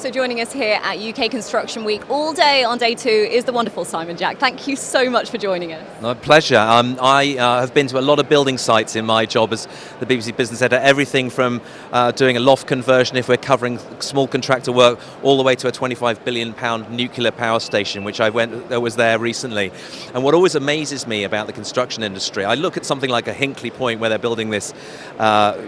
Also joining us here at UK Construction Week all day on day 2 is the wonderful Simon Jack. Thank you so much for joining us. My pleasure. I have been to a lot of building sites in my job as the BBC Business Editor, everything from doing a loft conversion if we're covering small contractor work, all the way to a £25 billion nuclear power station, which I was there recently. And what always amazes me about the construction industry, I look at something like a Hinkley Point where they're building this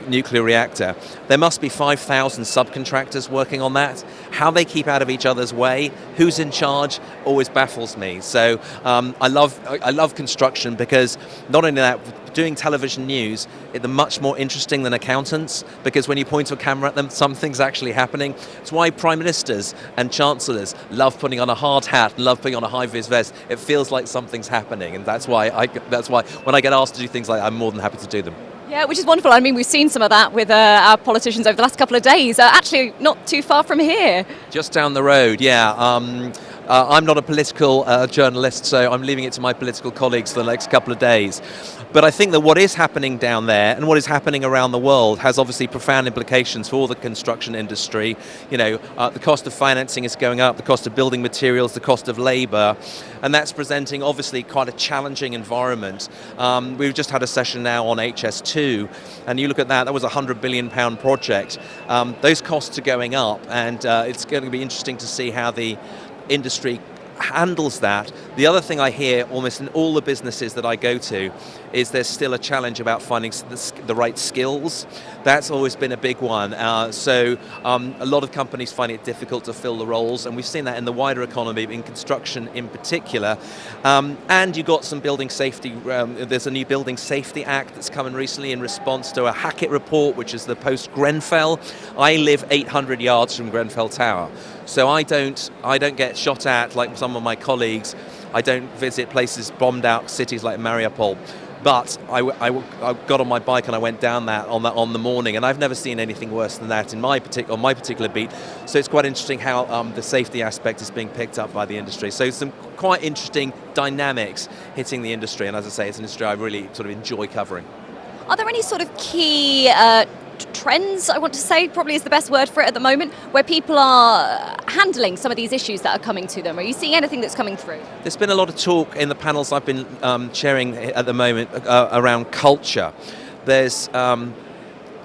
nuclear reactor. There must be 5,000 subcontractors working on that. How they keep out of each other's way, who's in charge, always baffles me. So I love construction because not only that, doing television news, they're much more interesting than accountants, because when you point a camera at them, something's actually happening. It's why prime ministers and chancellors love putting on a hard hat, love putting on a high-vis vest. It feels like something's happening, and that's why when I get asked to do things like that, I'm more than happy to do them. Yeah, which is wonderful. I mean, we've seen some of that with our politicians over the last couple of days. Actually, not too far from here. Just down the road, yeah. I'm not a political journalist, so I'm leaving it to my political colleagues for the next couple of days. But I think that what is happening down there and what is happening around the world has obviously profound implications for the construction industry. You know, the cost of financing is going up, the cost of building materials, the cost of labour, and that's presenting obviously quite a challenging environment. We've just had a session now on HS2, and you look at that was a £100 billion project. Those costs are going up, and it's going to be interesting to see how the industry handles that. The other thing I hear almost in all the businesses that I go to is there's still a challenge about finding the right skills. That's always been a big one. So a lot of companies find it difficult to fill the roles, and we've seen that in the wider economy, in construction in particular. And you've got some building safety. There's a new Building Safety Act that's come in recently in response to a Hackett report, which is the post-Grenfell. I live 800 yards from Grenfell Tower, so I don't get shot at like some of my colleagues. I don't visit places, bombed out cities like Mariupol. But I got on my bike and I went down that on the morning, and I've never seen anything worse than that on my particular beat. So it's quite interesting how the safety aspect is being picked up by the industry. So some quite interesting dynamics hitting the industry, and as I say, it's an industry I really sort of enjoy covering. Are there any sort of key trends, I want to say, probably is the best word for it at the moment, where people are handling some of these issues that are coming to them? Are you seeing anything that's coming through? There's been a lot of talk in the panels I've been chairing at the moment around culture. There's,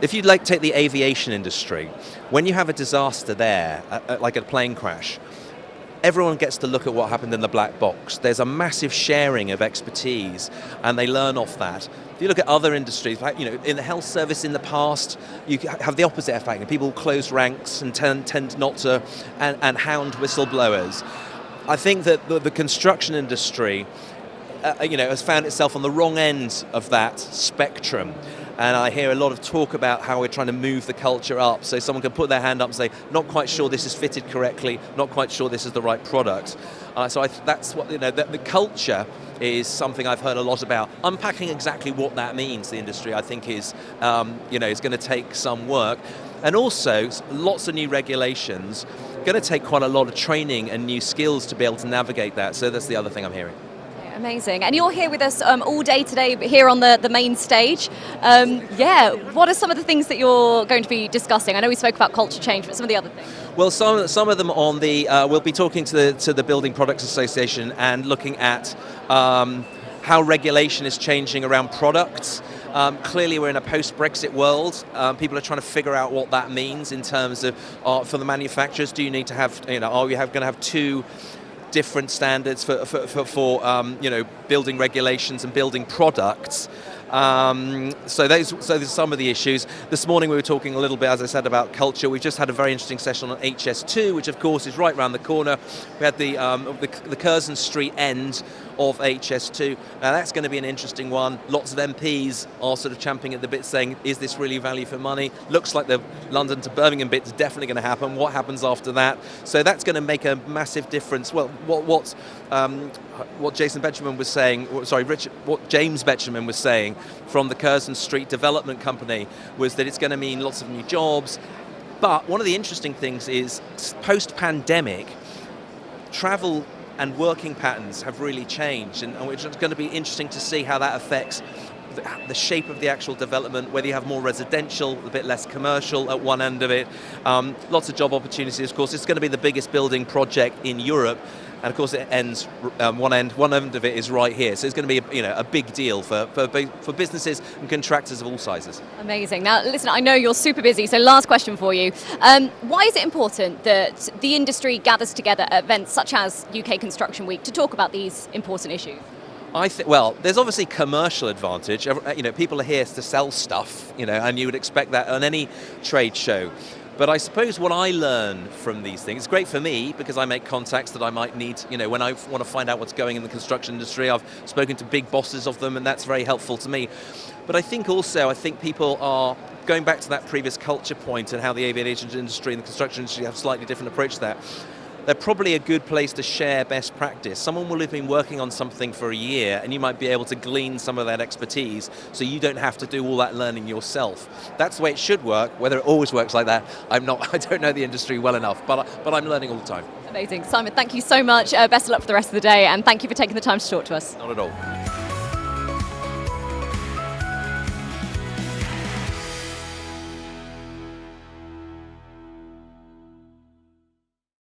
if you'd like to take the aviation industry, when you have a disaster there, like a plane crash, everyone gets to look at what happened in the black box. There's a massive sharing of expertise, and they learn off that. If you look at other industries, like, you know, in the health service in the past, you have the opposite effect. People close ranks and tend not to, and hound whistleblowers. I think that the construction industry, has found itself on the wrong end of that spectrum. And I hear a lot of talk about how we're trying to move the culture up, so someone can put their hand up and say, not quite sure this is fitted correctly, not quite sure this is the right product. That's what, the culture is something I've heard a lot about. Unpacking exactly what that means, the industry, I think is going to take some work. And also, lots of new regulations, going to take quite a lot of training and new skills to be able to navigate that. So that's the other thing I'm hearing. Amazing. And you're here with us all day today, here on the main stage. What are some of the things that you're going to be discussing? I know we spoke about culture change, but some of the other things. Well, some of them on the, we'll be talking to the Building Products Association and looking at how regulation is changing around products. Clearly we're in a post-Brexit world. People are trying to figure out what that means in terms of, for the manufacturers, do you need to have, are we going to have two different standards for building regulations and building products? So those are some of the issues. This morning we were talking a little bit, as I said, about culture. We've just had a very interesting session on HS2, which of course is right around the corner. We had the Curzon Street end of HS2. Now that's going to be an interesting one. Lots of MPs are sort of champing at the bit saying, is this really value for money? Looks like the London to Birmingham bit is definitely going to happen. What happens after that? So that's going to make a massive difference. Well, what Jason Betjeman was saying, what James Betjeman was saying from the Curzon Street Development Company was that it's going to mean lots of new jobs. But one of the interesting things is post-pandemic, travel and working patterns have really changed, and which is going to be interesting to see how that affects the shape of the actual development, whether you have more residential, a bit less commercial at one end of it. Lots of job opportunities, of course. It's going to be the biggest building project in Europe. And of course, it ends one end of it is right here. So it's going to be a big deal for businesses and contractors of all sizes. Amazing. Now, listen, I know you're super busy, so last question for you. Why is it important that the industry gathers together at events such as UK Construction Week to talk about these important issues? Well, there's obviously commercial advantage. People are here to sell stuff, and you would expect that on any trade show. But I suppose what I learn from these things, it's great for me because I make contacts that I might need, when I want to find out what's going in the construction industry. I've spoken to big bosses of them, and that's very helpful to me. But I think people are going back to that previous culture point and how the aviation industry and the construction industry have a slightly different approach to that. They're probably a good place to share best practice. Someone will have been working on something for a year, and you might be able to glean some of that expertise so you don't have to do all that learning yourself. That's the way it should work. Whether it always works like that, I don't know the industry well enough, but I'm learning all the time. Amazing. Simon, thank you so much. Best of luck for the rest of the day, and thank you for taking the time to talk to us. Not at all.